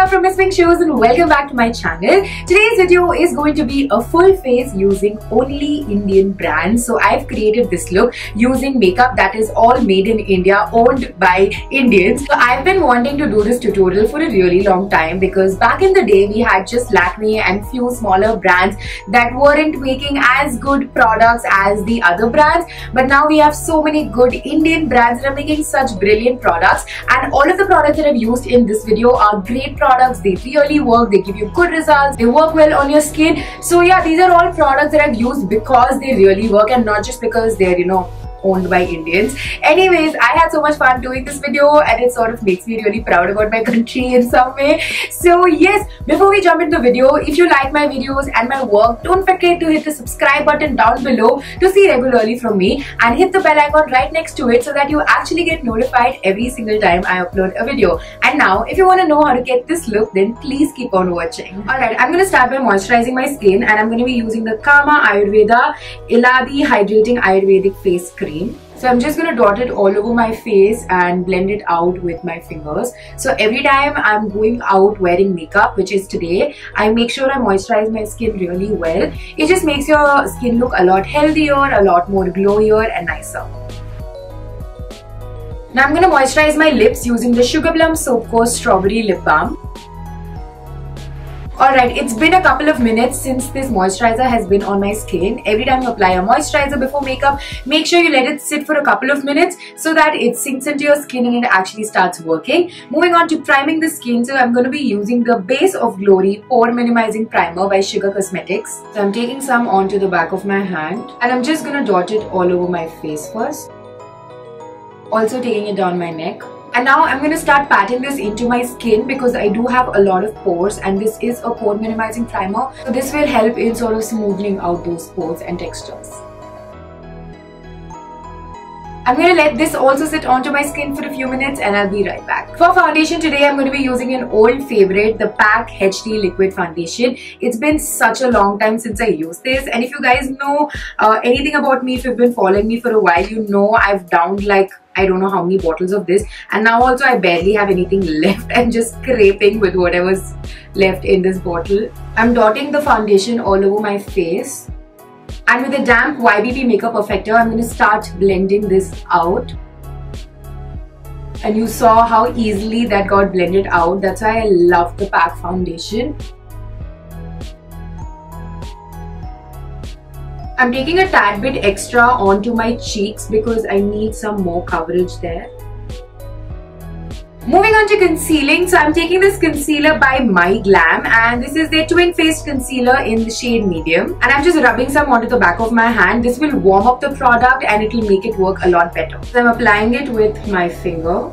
here from Miss Pink Shoes and welcome back to my channel. Today's video is going to be a full face using only Indian brands. So I've created this look using makeup that is all made in India, owned by Indians. So I've been wanting to do this tutorial for a really long time because back in the day we had just Lakme and few smaller brands that weren't making as good products as the other brands. But now we have so many good Indian brands that are making such brilliant products, and all of the products that I've used in this video are great products. They really work, they give you good results, they work well on your skin. So yeah, these are all products that I've used because they really work and not just because they're, owned by Indians. Anyways, I had so much fun doing this video and it sort of makes me really proud about my country in some way. So yes, before we jump into the video, if you like my videos and my work, don't forget to hit the subscribe button down below to see regularly from me, and hit the bell icon right next to it so that you actually get notified every single time I upload a video. And now, if you want to know how to get this look, then please keep on watching. Alright, I'm going to start by moisturizing my skin, and I'm going to be using the Kama Ayurveda Eladi Hydrating Ayurvedic Face Cream. So I'm just going to dot it all over my face and blend it out with my fingers. So every time I'm going out wearing makeup, which is today, I make sure I moisturize my skin really well. It just makes your skin look a lot healthier, a lot more glowier and nicer. Now I'm going to moisturize my lips using the Sugar Plum Soap Core Strawberry Lip Balm. Alright, it's been a couple of minutes since this moisturizer has been on my skin. Every time you apply a moisturizer before makeup, make sure you let it sit for a couple of minutes so that it sinks into your skin and it actually starts working. Moving on to priming the skin, so I'm going to be using the Base of Glory Pore Minimizing Primer by Sugar Cosmetics. So I'm taking some onto the back of my hand and I'm just going to dot it all over my face first. Also taking it down my neck. And now I'm going to start patting this into my skin because I do have a lot of pores and this is a pore minimizing primer. So this will help in sort of smoothing out those pores and textures. I'm going to let this also sit onto my skin for a few minutes and I'll be right back. For foundation today, I'm going to be using an old favorite, the PAC HD Liquid Foundation. It's been such a long time since I used this, and if you guys know anything about me, if you've been following me for a while, you know I've downed like I don't know how many bottles of this, and now also I barely have anything left. I'm just scraping with whatever's left in this bottle. I'm dotting the foundation all over my face. And with a damp YBP Makeup Perfector, I'm going to start blending this out. And you saw how easily that got blended out. That's why I love the PAC foundation. I'm taking a tad bit extra onto my cheeks because I need some more coverage there. Moving on to concealing, so I'm taking this concealer by My Glam, and this is their twin faced concealer in the shade medium, and I'm just rubbing some onto the back of my hand. This will warm up the product and it will make it work a lot better. So I'm applying it with my finger,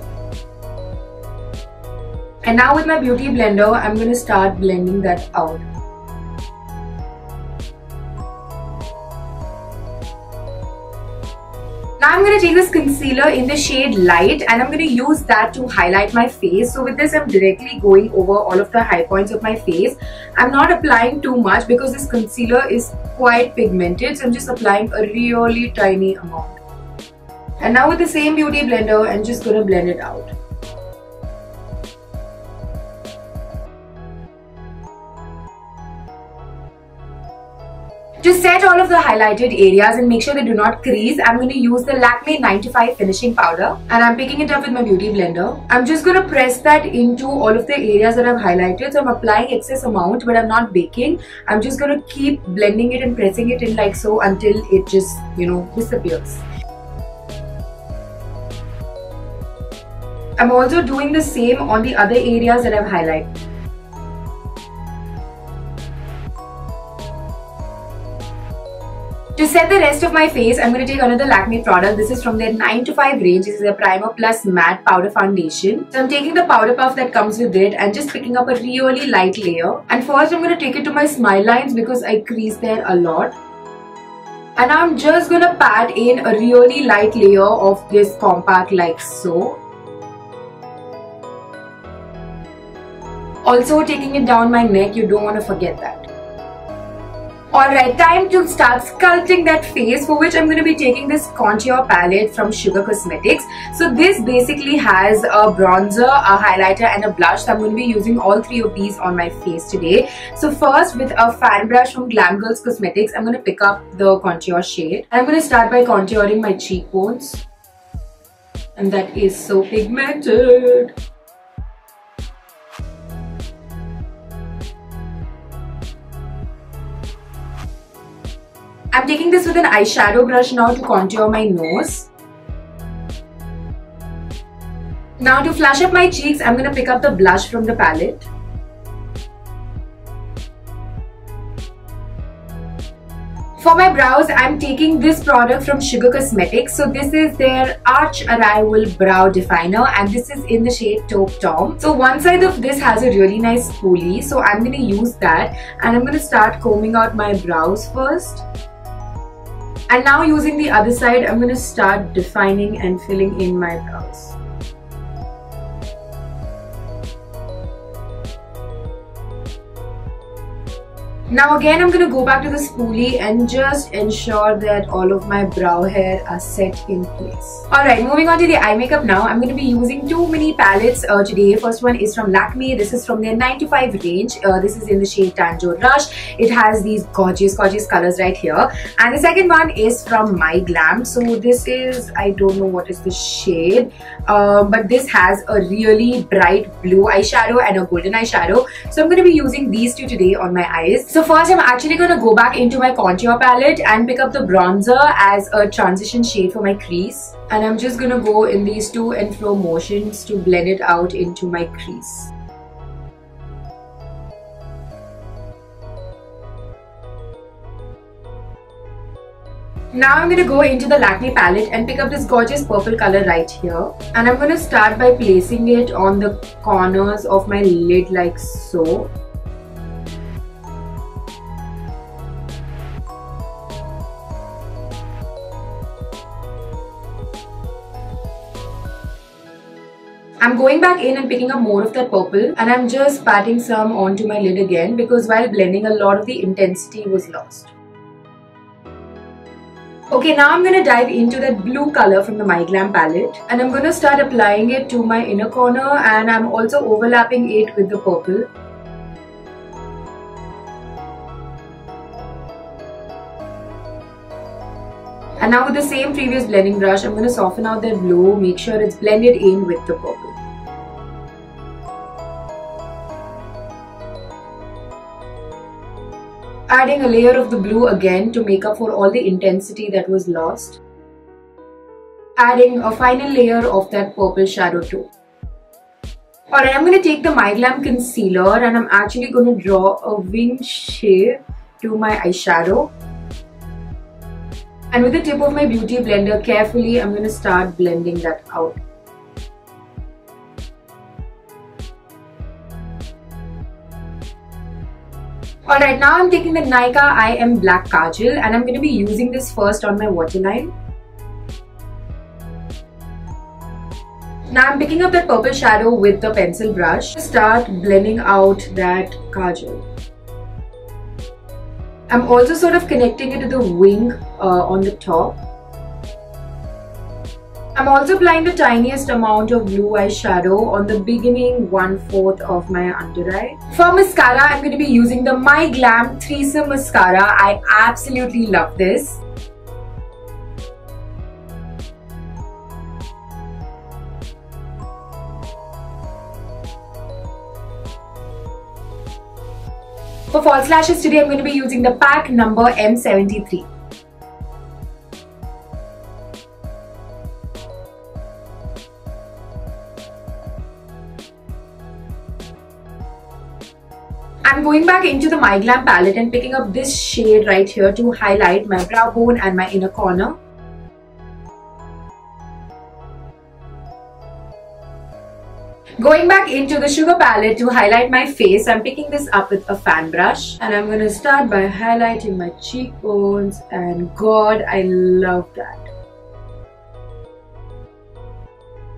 and now with my beauty blender I'm going to start blending that out. Now I'm going to take this concealer in the shade Light and I'm going to use that to highlight my face. So with this I'm directly going over all of the high points of my face. I'm not applying too much because this concealer is quite pigmented, so I'm just applying a really tiny amount. And now with the same beauty blender, I'm just going to blend it out. To set all of the highlighted areas and make sure they do not crease, I'm going to use the Lakme 95 Finishing Powder, and I'm picking it up with my beauty blender. I'm just going to press that into all of the areas that I've highlighted. So I'm applying excess amount, but I'm not baking. I'm just going to keep blending it and pressing it in like so until it just, disappears. I'm also doing the same on the other areas that I've highlighted. To set the rest of my face, I'm going to take another Lakme product. This is from their 9 to 5 range. This is a Primer Plus Matte Powder Foundation. So I'm taking the powder puff that comes with it and just picking up a really light layer. And first I'm going to take it to my smile lines because I crease there a lot. And I'm just going to pat in a really light layer of this compact like so. Also taking it down my neck, you don't want to forget that. Alright, time to start sculpting that face, for which I'm going to be taking this contour palette from Sugar Cosmetics. So this basically has a bronzer, a highlighter and a blush. So I'm going to be using all three of these on my face today. So first, with a fan brush from Glam Girls Cosmetics, I'm going to pick up the contour shade. I'm going to start by contouring my cheekbones. And that is so pigmented. I'm taking this with an eyeshadow brush now to contour my nose. Now to flush up my cheeks, I'm going to pick up the blush from the palette. For my brows, I'm taking this product from Sugar Cosmetics. So this is their Arch Arrival Brow Definer and this is in the shade Taupe Tom. So one side of this has a really nice spoolie. So I'm going to use that and I'm going to start combing out my brows first. And now using the other side, I'm going to start defining and filling in my brows. Now again, I'm going to go back to the spoolie and just ensure that all of my brow hair are set in place. Alright, moving on to the eye makeup now. I'm going to be using two mini palettes today. First one is from Lakme. This is from their 9 to 5 range. This is in the shade Tanjo Rush. It has these gorgeous colors right here. And the second one is from My Glam. So this is, I don't know what is the shade, but this has a really bright blue eyeshadow and a golden eyeshadow. So I'm going to be using these two today on my eyes. So first, I'm actually going to go back into my contour palette and pick up the bronzer as a transition shade for my crease. And I'm just going to go in these to and fro motions to blend it out into my crease. Now I'm going to go into the Lakme palette and pick up this gorgeous purple color right here. And I'm going to start by placing it on the corners of my lid like so. I'm going back in and picking up more of that purple and I'm just patting some onto my lid again because while blending a lot of the intensity was lost. Okay, now I'm going to dive into that blue color from the My Glam palette and I'm going to start applying it to my inner corner and I'm also overlapping it with the purple. And now with the same previous blending brush, I'm going to soften out that blue, make sure it's blended in with the purple. Adding a layer of the blue again to make up for all the intensity that was lost. Adding a final layer of that purple shadow too. Alright, I'm going to take the My Glam concealer and I'm actually going to draw a wing shape to my eyeshadow. And with the tip of my beauty blender, carefully I'm going to start blending that out. Alright, now I'm taking the Nykaa I Am Black Kajal and I'm going to be using this first on my waterline. Now I'm picking up that purple shadow with the pencil brush to start blending out that kajal. I'm also sort of connecting it to the wing on the top. I'm also applying the tiniest amount of blue eyeshadow on the beginning 1/4 of my under eye. For mascara, I'm going to be using the My Glam Threesome Mascara. I absolutely love this. For false lashes today, I'm going to be using the pack number M73. I'm going back into the My Glam palette and picking up this shade right here to highlight my brow bone and my inner corner. Going back into the Sugar palette to highlight my face, I'm picking this up with a fan brush and I'm going to start by highlighting my cheekbones, and God, I love that.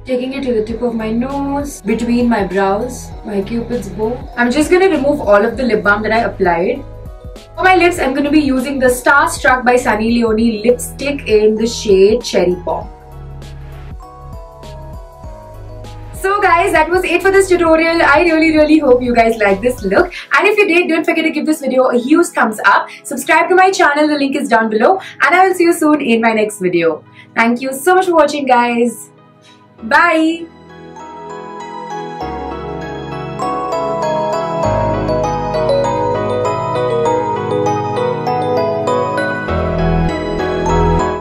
Taking it to the tip of my nose, between my brows, my cupid's bow. I'm just going to remove all of the lip balm that I applied. For my lips, I'm going to be using the Starstruck by Sunny Leone lipstick in the shade Cherry Bomb. So guys, that was it for this tutorial. I really hope you guys like this look. And if you did, don't forget to give this video a huge thumbs up. Subscribe to my channel, the link is down below. And I will see you soon in my next video. Thank you so much for watching, guys. Bye.